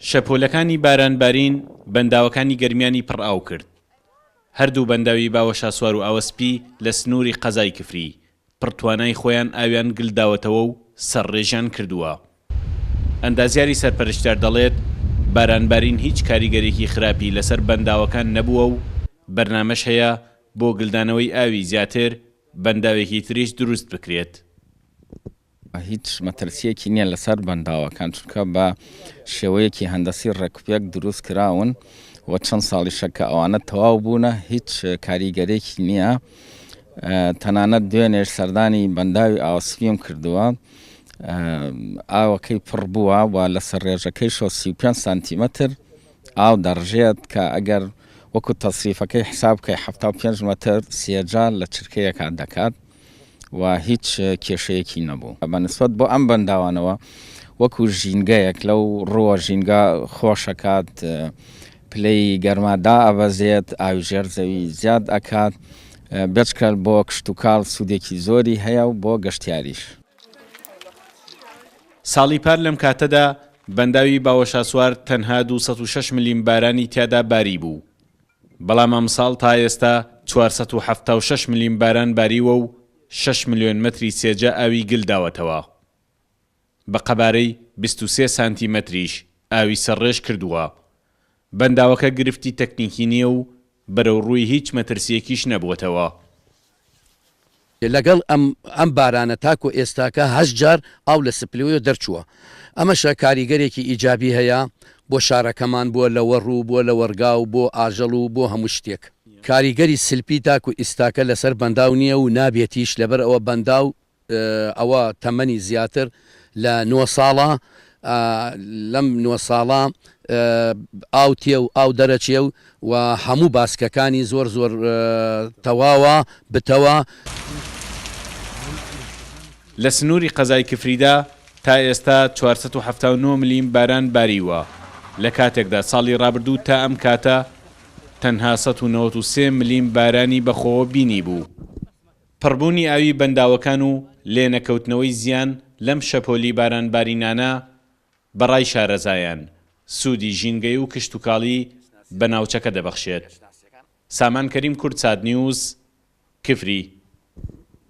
شەپۆلەکانی بارانبارین بەنداوەکانی گەرمیانی پڕئاو کرد. هەردوو بەنداوی باوەشە سوار و ئاوەسپی لە سنووری قەزای کفری پڕتوانای خۆیان ئاویان گلداوەتەوە و سەرڕێژیان کردووە. ئەندازیاری سەرپەرشتیار دەڵێت بارانبارین هیچ کاریگەرێکی خراپی لەسەر بەنداوەکان نەبووە و بەرنامەش هەیە بۆ گلدانەوەی ئاوی زیاتر بەنداوێکی تریش دروست بکرێت. هیچ مەترسیەکی نییە لەسەر بەنداوەکان چونکە بە شێوەیەکی هەندەسی ڕێکوپێک دروست کراون و چەند ساڵیشە کە ئەوانە تەواو بوونە هیچ کاریگەرێکی نییە. تەنانەت دوێنێش سەردانی بەنداوی ئاوەسپیم کردووە، ئاوەکەی پڕ بووە و لەسەر ڕێژەکەی 35 سانتیمەتر ئاو دەڕژێت کە ئەگەر وەکو تەسریفەکەی حساب بکەی 75 مەتر سێجار لە چرکەیەکە دەکات و هیچ کێشەیەکی نەبوو. بەنسبەت بۆ ئەم بەنداوانەوە وەکو ژینگەیەک لەو ڕۆوە ژینگە خۆشەکات، پلەی گەرمادا ئەبەزێت، ئاوی ژێرزەوی زیاد ئەکات، بچکەل بۆ کشت و کاڵ سوودێکی زۆری هەیە و بۆ گەشتیاریش. ساڵی پار لەم کاتەدا بەنداوی باوەشە سوار تەنها 206 ملیم بارانی تیادا باری بوو. بەڵام ئەم ساڵ تا ئێستا 476 ملیم باران باریوە و 6 ملیۆن مەتری سێجە ئاوی گلداوەتەوە. بە قەبارەی 23 سانتیمەتریش ئاوی سەرڕێژ کردووە. بەنداوەکە گرفتی تەکنیکی نییە و بەرەو ڕووی هیچ مەترسیەکیش نەبووەتەوە. لەگەڵ ئەم بارانە تاکو ئێستاکە 8 جار ئاو لە سپلوە دەرچووە. ئەمەشە کاریگەرێکی ئیجابی هەیە بۆ شارەکەمان، بۆ لە وەڕوو، بۆ لە وەرگاو، بۆ ئاژەڵ و بۆ هەموو شتێک. کاریگەری سلپی تاکو ئیستاکە لەسەر بەنداو نییە و نابێتیش، لەبەر ئەوە بەنداو ئەوە تەمەنی زیاتر لە 9 ساڵە، لەم 9 ساڵە ئاو تێ و ئاو دەرەچێ و هەموو باسکەکانی زۆر زۆر تەواوە بتەوە. لە سنووری قەزای کفریدا تا ئێستا 479 ملیم باران باریوە، لە کاتێکدا ساڵی ڕابردوو تا ئەم کاتە تەنها 193 ملیم بارانی بەخۆوە بینی بوو. پڕبوونی ئاوی بەنداوەکان و لێنەکەوتنەوەی زیان لەم شەپۆلی بارانبارینانە بەڕای شارەزایان سوودی ژینگەی و کشت و کاڵی بە ناوچەکە دەبەخشێت. سامان کەریم، کورد سات نیوز، کفری.